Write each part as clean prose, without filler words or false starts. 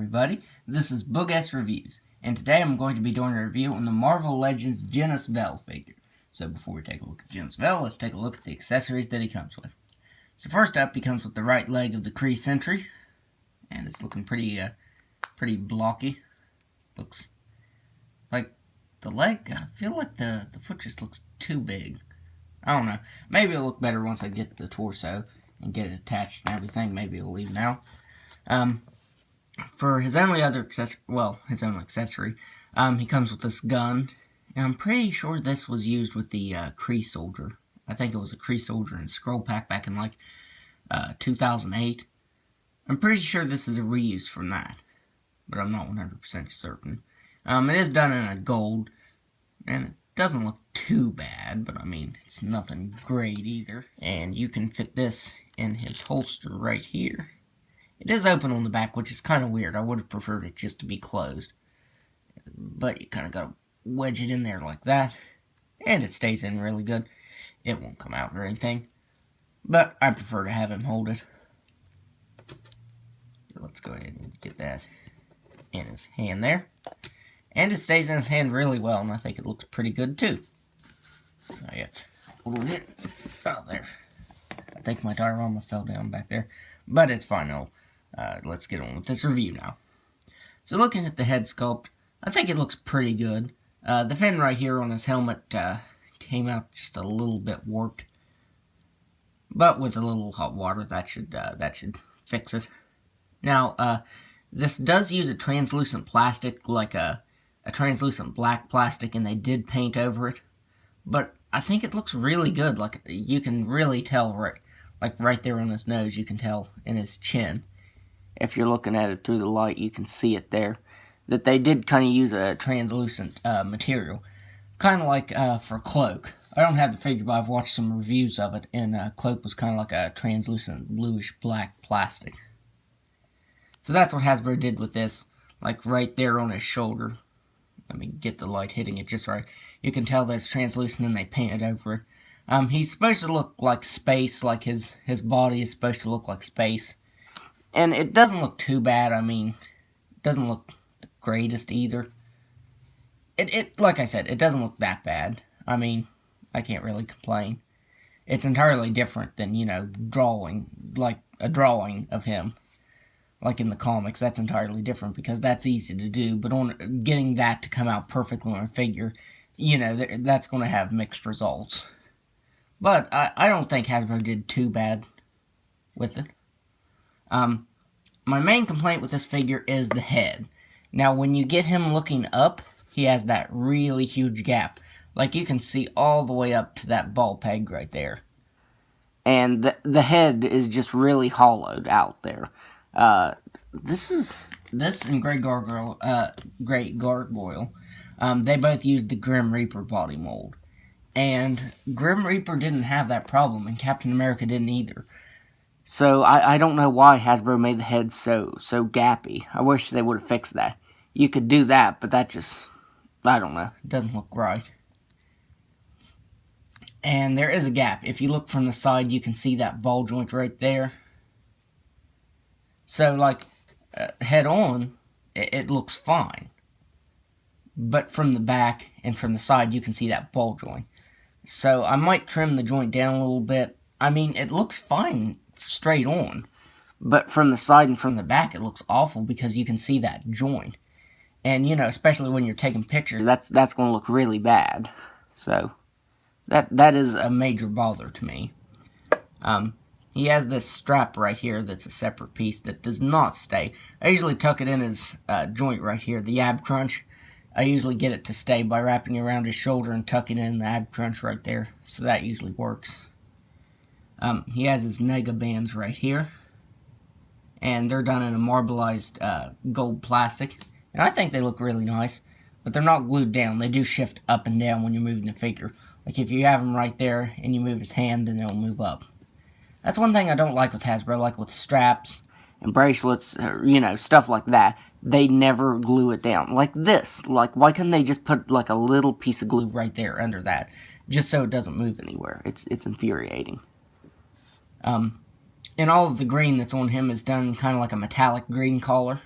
everybody, this is Boogess Reviews, and today I'm going to be doing a review on the Marvel Legends Genis-Vell figure. So before we take a look at Genis-Vell, let's take a look at the accessories that he comes with. So first up, he comes with the right leg of the Kree Sentry, and it's looking pretty blocky. Looks like the leg, I feel like the foot just looks too big. I don't know, maybe it'll look better once I get the torso and get it attached and everything. Maybe it'll even out. For his only other accessory, his own accessory, he comes with this gun, and I'm pretty sure this was used with the Kree Soldier. I think it was a Kree Soldier and Scroll Pack back in, 2008. I'm pretty sure this is a reuse from that, but I'm not 100% certain. It is done in a gold, and it doesn't look too bad, but I mean, it's nothing great either. And you can fit this in his holster right here. It is open on the back, which is kind of weird. I would have preferred it just to be closed. But you kind of got to wedge it in there like that. And it stays in really good. It won't come out or anything. But I prefer to have him hold it. So let's go ahead and get that in his hand there. And it stays in his hand really well, and I think it looks pretty good too. Oh yeah. Hold on here. Oh, there. I think my diorama fell down back there. But it's fine though. Let's get on with this review now. So looking at the head sculpt, I think it looks pretty good. The fin right here on his helmet came out just a little bit warped. But with a little hot water, that should fix it. Now, this does use a translucent plastic, like a translucent black plastic, and they did paint over it. But I think it looks really good. Like, you can really tell right there on his nose, you can tell in his chin. If you're looking at it through the light, you can see it there. That they did kind of use a translucent material. Kind of like for Cloak. I don't have the figure, but I've watched some reviews of it, and Cloak was kind of like a translucent bluish-black plastic. So that's what Hasbro did with this, like right there on his shoulder. Let me get the light hitting it just right. You can tell that it's translucent and they painted over it. He's supposed to look like space, like his body is supposed to look like space. And it doesn't look too bad. I mean, it doesn't look the greatest either. Like I said, it doesn't look that bad. I mean, I can't really complain. It's entirely different than, drawing, like a drawing of him. Like in the comics, that's entirely different because that's easy to do. But on getting that to come out perfectly on a figure, that's going to have mixed results. But I don't think Hasbro did too bad with it. My main complaint with this figure is the head. Now, when you get him looking up, he has that really huge gap. Like, you can see all the way up to that ball peg right there. And the head is just really hollowed out there. This and Great Gargoyle, they both used the Grim Reaper body mold. And Grim Reaper didn't have that problem, and Captain America didn't either. So, I don't know why Hasbro made the head so gappy. I wish they would have fixed that. You could do that, but that just, I don't know, it doesn't look right. And there is a gap. If you look from the side, you can see that ball joint right there. So, head on, it looks fine. But from the back and from the side, you can see that ball joint. So, I might trim the joint down a little bit. I mean, it looks fine straight on. But from the side and from the back, it looks awful because you can see that joint. And, especially when you're taking pictures, that's going to look really bad. So, that is a major bother to me. He has this strap right here that's a separate piece that does not stay. I usually tuck it in his joint right here, the ab crunch. I usually get it to stay by wrapping it around his shoulder and tucking it in the ab crunch right there. So that usually works. He has his nega bands right here. And they're done in a marbleized gold plastic. And I think they look really nice. But they're not glued down. They do shift up and down when you're moving the figure. Like if you have him right there and you move his hand, then they'll move up. That's one thing I don't like with Hasbro, like with straps and bracelets, stuff like that. They never glue it down. Like this. Like, why couldn't they just put, like, a little piece of glue right there under that? Just so it doesn't move anywhere. It's infuriating. And all of the green that's on him is done kind of like a metallic green color.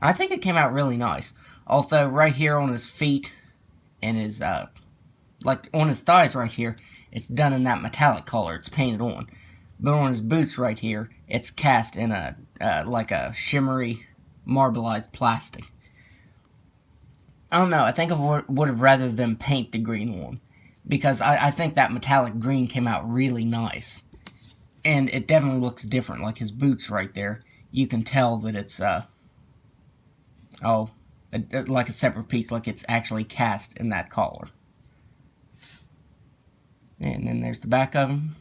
I think it came out really nice. Although right here on his feet and his like on his thighs right here, it's done in that metallic color. It's painted on. But on his boots right here, it's cast in a like a shimmery, marbleized plastic. I don't know. I think I would have rather them paint the green one, because I think that metallic green came out really nice, and it definitely looks different. Like his boots right there, you can tell that it's like a separate piece, like it's actually cast in that color. And then there's the back of him.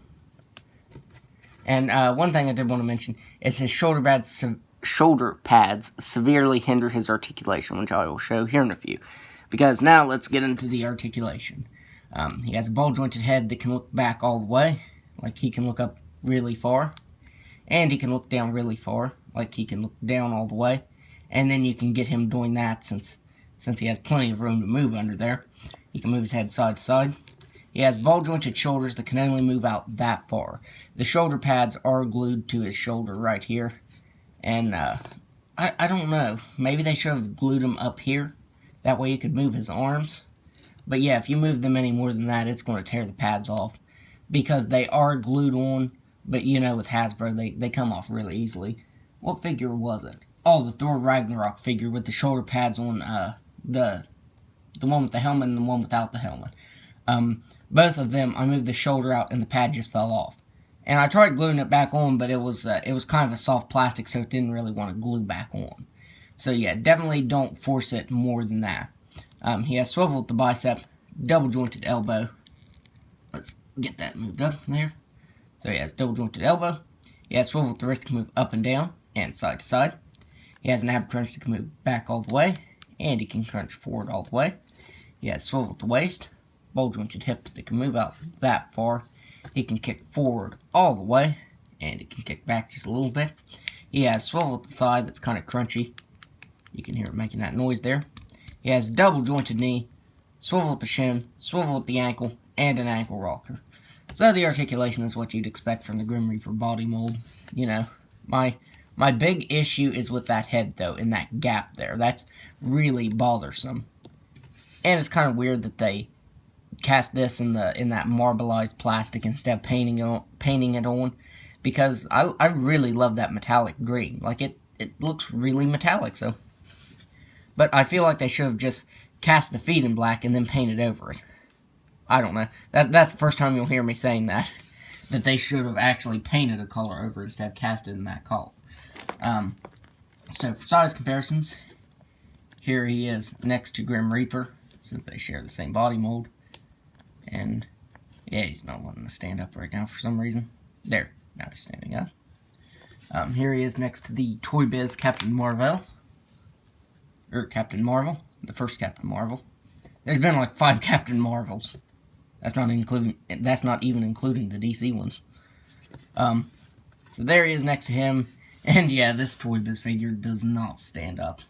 And one thing I did want to mention is his shoulder pads severely hinder his articulation, which I will show here in a few. Because now let's get into the articulation. He has a ball-jointed head that can look back all the way, like he can look up really far. And he can look down really far, like he can look down all the way. And then you can get him doing that since he has plenty of room to move under there. He can move his head side to side. He has ball-jointed shoulders that can only move out that far. The shoulder pads are glued to his shoulder right here. And I don't know. Maybe they should have glued them up here. That way you could move his arms. But yeah, if you move them any more than that, it's going to tear the pads off. Because they are glued on. But you know, with Hasbro, they come off really easily. What figure was it? Oh, the Thor Ragnarok figure with the shoulder pads on the one with the helmet and the one without the helmet. Both of them, I moved the shoulder out and the pad just fell off. And I tried gluing it back on, but it was kind of a soft plastic, so it didn't really want to glue back on. So yeah, definitely don't force it more than that. He has swivel at the bicep, double jointed elbow. Let's get that moved up there. So he has double jointed elbow. He has swivel at the wrist that can move up and down and side to side. He has an ab crunch that can move back all the way, and he can crunch forward all the way. He has swivel at the waist, ball jointed hips that can move out that far. He can kick forward all the way, and he can kick back just a little bit. He has swivel at the thigh that's kind of crunchy. You can hear it making that noise there. He has double jointed knee, swivel at the shin, swivel at the ankle, and an ankle rocker. So the articulation is what you'd expect from the Grim Reaper body mold. You know, my big issue is with that head, though, in that gap there. That's really bothersome. And it's kind of weird that they cast this in that marbleized plastic instead of painting it on, because I really love that metallic green. Like, it looks really metallic, so. But I feel like they should have just cast the feet in black and then painted over it. I don't know. That's the first time you'll hear me saying that they should have actually painted a color over it instead of cast it in that color. So for size comparisons, here he is next to Grim Reaper, since they share the same body mold. And yeah, he's not wanting to stand up right now for some reason. There, now he's standing up. Here he is next to the Toy Biz Captain Marvel. Or Captain Marvel, the first Captain Marvel. There's been like 5 Captain Marvels. That's not even including the DC ones. So there he is next to him. And yeah, this Toy Biz figure does not stand up.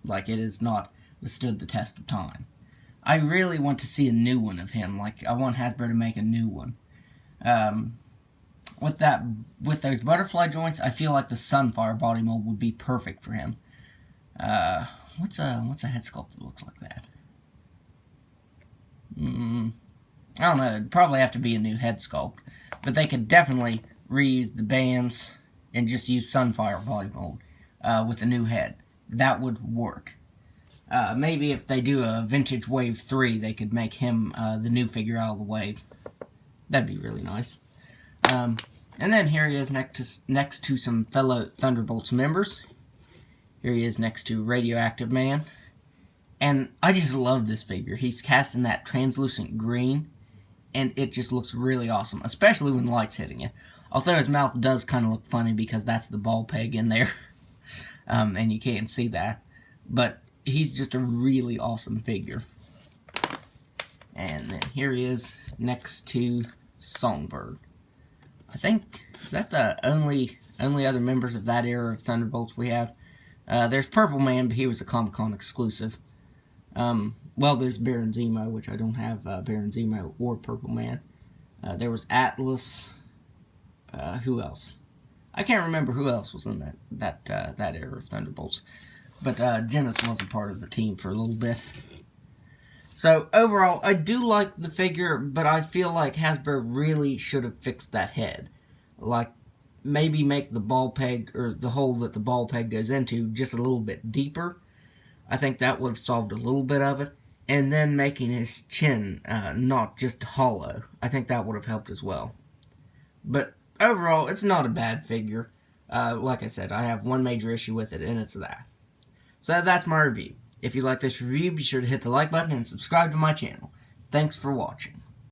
Like, it has not withstood the test of time. I really want to see a new one of him. Like, I want Hasbro to make a new one. With those butterfly joints, I feel like the Sunfire body mold would be perfect for him. What's a head sculpt that looks like that? I don't know. It'd probably have to be a new head sculpt. But they could definitely reuse the bands and just use Sunfire body mold with a new head. That would work. Maybe if they do a Vintage Wave 3, they could make him the new figure out of the wave. That'd be really nice. And then here he is next to some fellow Thunderbolts members. Here he is next to Radioactive Man. And I just love this figure. He's cast in that translucent green, and it just looks really awesome, especially when light's hitting it. Although his mouth does kind of look funny because that's the ball peg in there. And you can't see that. But he's just a really awesome figure. And then here he is next to Songbird. I think, is that the only other members of that era of Thunderbolts we have? There's Purple Man, but he was a Comic-Con exclusive. Well, there's Baron Zemo, which I don't have Baron Zemo or Purple Man. There was Atlas. Who else? I can't remember who else was in that era of Thunderbolts. But Genis was a part of the team for a little bit. So, overall, I do like the figure, but I feel like Hasbro really should have fixed that head. Like, maybe make the ball peg, or the hole that the ball peg goes into, just a little bit deeper. I think that would have solved a little bit of it. And then making his chin not just hollow. I think that would have helped as well. But, overall, it's not a bad figure. Like I said, I have one major issue with it, and it's that. So, that's my review. If you like this review, be sure to hit the like button and subscribe to my channel. Thanks for watching.